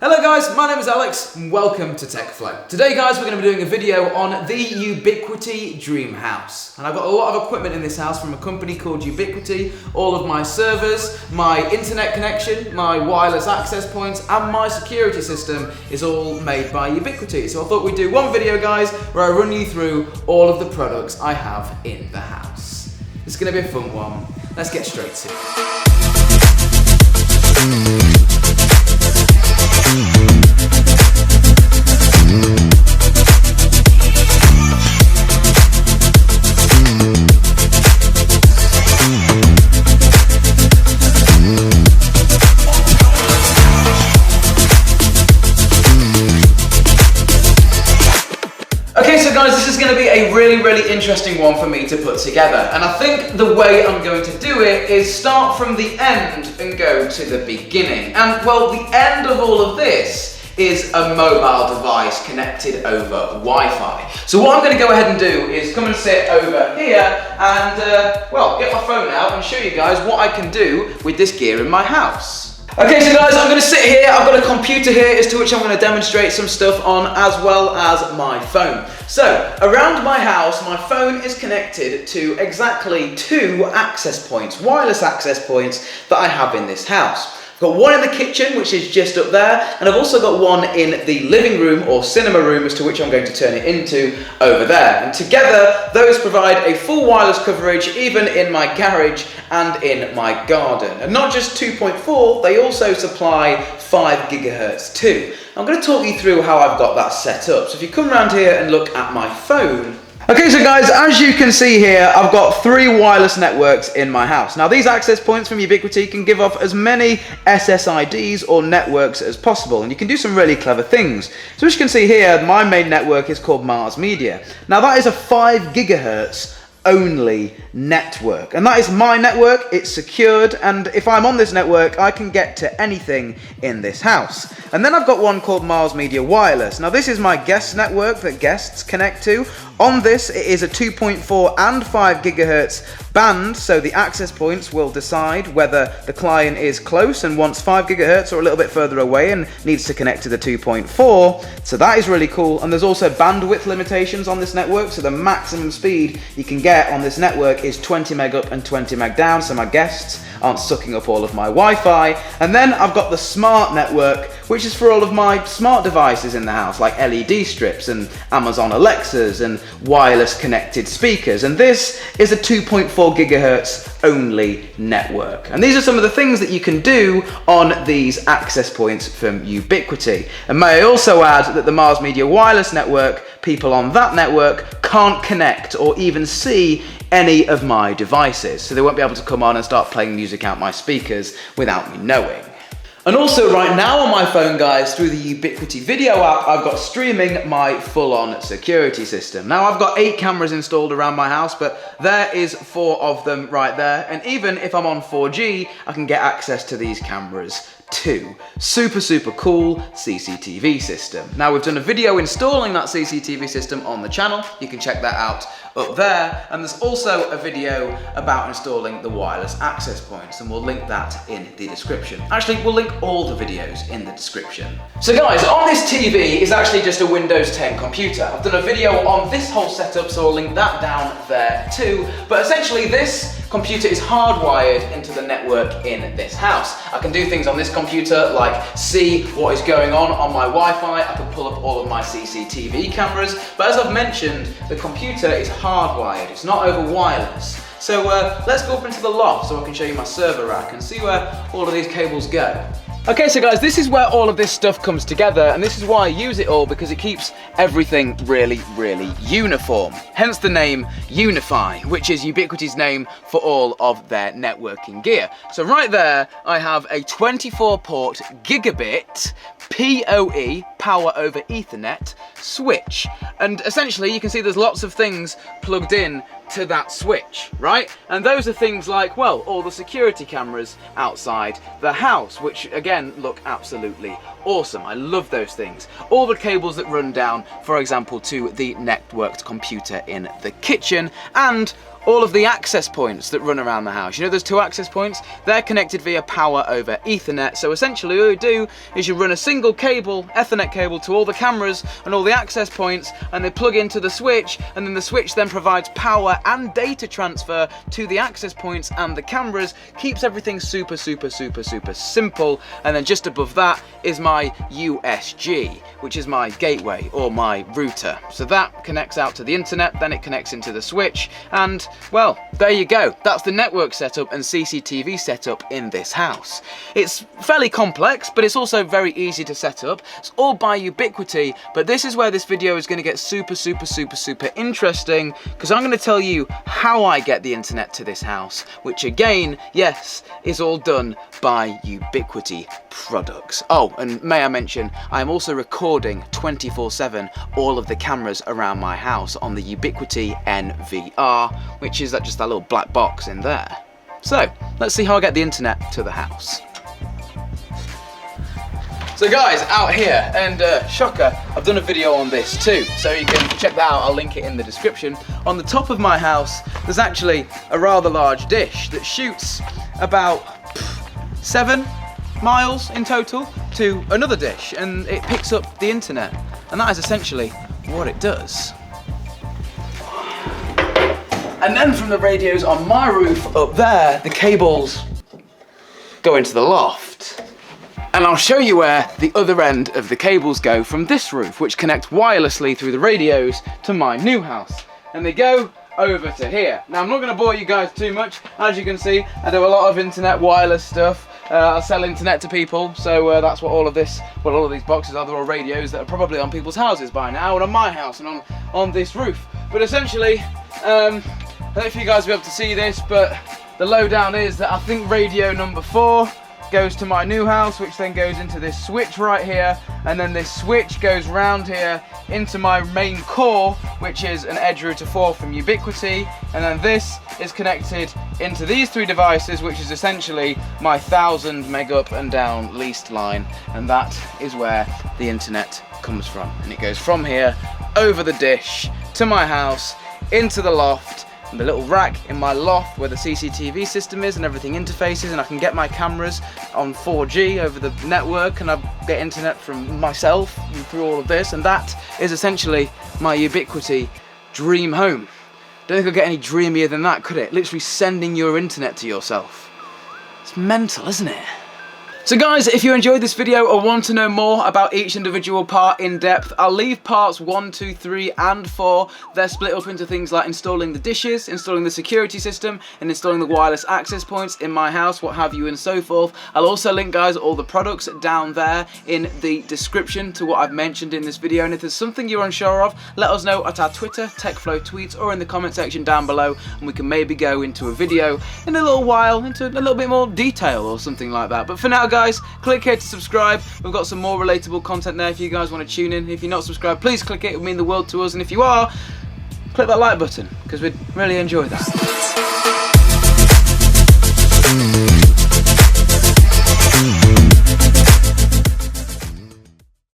Hello guys, my name is Alex and welcome to TechFlow. Today guys we're going to be doing a video on the Ubiquiti Dream House. And I've got a lot of equipment in this house from a company called Ubiquiti. All of my servers, my internet connection, my wireless access points and my security system is all made by Ubiquiti. So I thought we'd do one video guys where I run you through all of the products I have in the house. It's going to be a fun one. Let's get straight to it. Okay, so guys, this is going to be a really interesting one for me to put together, and I think the way I'm going to do it is start from the end and go to the beginning. And well, the end of all of this is a mobile device connected over Wi-Fi. So what I'm going to go ahead and do is come and sit over here and well, get my phone out and show you guys what I can do with this gear in my house. Okay, so guys, I'm going to sit here. I've got a computer here as to which I'm going to demonstrate some stuff on, as well as my phone. So, around my house, my phone is connected to exactly 2 access points, wireless access points that I have in this house. I've got one in the kitchen, which is just up there, and I've also got one in the living room or cinema room, as to which I'm going to turn it into over there. And together, those provide a full wireless coverage, even in my garage and in my garden. And not just 2.4, they also supply 5 gigahertz too. I'm going to talk you through how I've got that set up. So if you come around here and look at my phone. Okay, so guys, as you can see here, I've got 3 wireless networks in my house. Now, these access points from Ubiquiti can give off as many SSIDs or networks as possible, and you can do some really clever things. So as you can see here, my main network is called Mars Media. Now, that is a 5 gigahertz only network, and that is my network. It's secured, and if I'm on this network I can get to anything in this house. And then I've got one called Mars Media Wireless. Now this is my guest network that guests connect to. On this it is a 2.4 and 5 gigahertz band, so the access points will decide whether the client is close and wants 5 gigahertz or a little bit further away and needs to connect to the 2.4. So that is really cool. And there's also bandwidth limitations on this network, so the maximum speed you can get on this network is 20 meg up and 20 meg down, so my guests aren't sucking up all of my Wi-Fi. And then I've got the smart network, which is for all of my smart devices in the house, like LED strips and Amazon Alexas and wireless connected speakers. And this is a 2.4 gigahertz only network. And these are some of the things that you can do on these access points from Ubiquiti. And may I also add that the Mars Media Wireless network, people on that network can't connect or even see any of my devices. So they won't be able to come on and start playing music out my speakers without me knowing. And also right now on my phone guys, through the Ubiquiti video app, I've got streaming my full-on security system. Now I've got 8 cameras installed around my house, but there is 4 of them right there. And even if I'm on 4G, I can get access to these cameras too. Super cool CCTV system. Now we've done a video installing that CCTV system on the channel. You can check that out up there, and there's also a video about installing the wireless access points, and we'll link that in the description. Actually, we'll link all the videos in the description. So guys, on this TV is actually just a Windows 10 computer. I've done a video on this whole setup, so I'll link that down there too. But essentially this computer is hardwired into the network in this house. I can do things on this computer like see what is going on my Wi-Fi. I can pull up all of my CCTV cameras, but as I've mentioned, the computer is hardwired. It's not over wireless. So let's go up into the loft so I can show you my server rack and see where all of these cables go. Okay, so guys, this is where all of this stuff comes together, and this is why I use it all, because it keeps everything really uniform. Hence the name Unify, which is Ubiquiti's name for all of their networking gear. So right there, I have a 24-port gigabit PoE, power over Ethernet, switch. And essentially, you can see there's lots of things plugged in to that switch, right? And those are things like, well, all the security cameras outside the house, which again look absolutely awesome. I love those things. All the cables that run down, for example, to the networked computer in the kitchen, and all of the access points that run around the house. You know those 2 access points? They're connected via power over Ethernet. So essentially all you do is you run a single cable, Ethernet cable, to all the cameras and all the access points, and they plug into the switch, and then the switch then provides power and data transfer to the access points and the cameras, keeps everything super simple. And then just above that is my USG, which is my gateway or my router. So that connects out to the internet, then it connects into the switch, and well, there you go. That's the network setup and CCTV setup in this house. It's fairly complex, but it's also very easy to set up. It's all by Ubiquiti, but this is where this video is going to get super interesting, because I'm going to tell you how I get the internet to this house, which again, yes, is all done by Ubiquiti products. Oh, and may I mention, I'm also recording 24/7 all of the cameras around my house on the Ubiquiti NVR, which is just that little black box in there. So, let's see how I get the internet to the house. So guys, out here, and shocker, I've done a video on this too, so you can check that out, I'll link it in the description. On the top of my house, there's actually a rather large dish that shoots about 7 miles in total to another dish, and it picks up the internet, and that is essentially what it does. And then from the radios on my roof up there, the cables go into the loft. And I'll show you where the other end of the cables go from this roof, which connect wirelessly through the radios to my new house. And they go over to here. Now I'm not going to bore you guys too much. As you can see, I do a lot of internet wireless stuff. I sell internet to people, so that's what all of these boxes are. They're all radios that are probably on people's houses by now, and on my house, and on this roof. But essentially, I don't know if you guys will be able to see this, but the lowdown is that I think radio number 4 goes to my new house, which then goes into this switch right here, and then this switch goes round here into my main core, which is an Edge Router 4 from Ubiquiti, and then this is connected into these 3 devices, which is essentially my 1000 meg up and down leased line, and that is where the internet comes from. And it goes from here over the dish to my house, into the loft, and the little rack in my loft where the CCTV system is and everything interfaces, and I can get my cameras on 4G over the network, and I get internet from myself through all of this, and that is essentially my Ubiquiti dream home. Don't think it'll get any dreamier than that, could it? Literally sending your internet to yourself. It's mental, isn't it? So guys, if you enjoyed this video or want to know more about each individual part in depth, I'll leave parts 1, 2, 3 and 4. They're split up into things like installing the dishes, installing the security system, and installing the wireless access points in my house, what have you, and so forth. I'll also link, guys, all the products down there in the description to what I've mentioned in this video, and if there's something you're unsure of, let us know at our Twitter, TechFlow tweets, or in the comment section down below, and we can maybe go into a video in a little while, into a little bit more detail or something like that. But for now, guys, click here to subscribe. We've got some more relatable content there if you guys want to tune in. If you're not subscribed, please click it. It would mean the world to us. And if you are, click that like button, because we'd really enjoy that.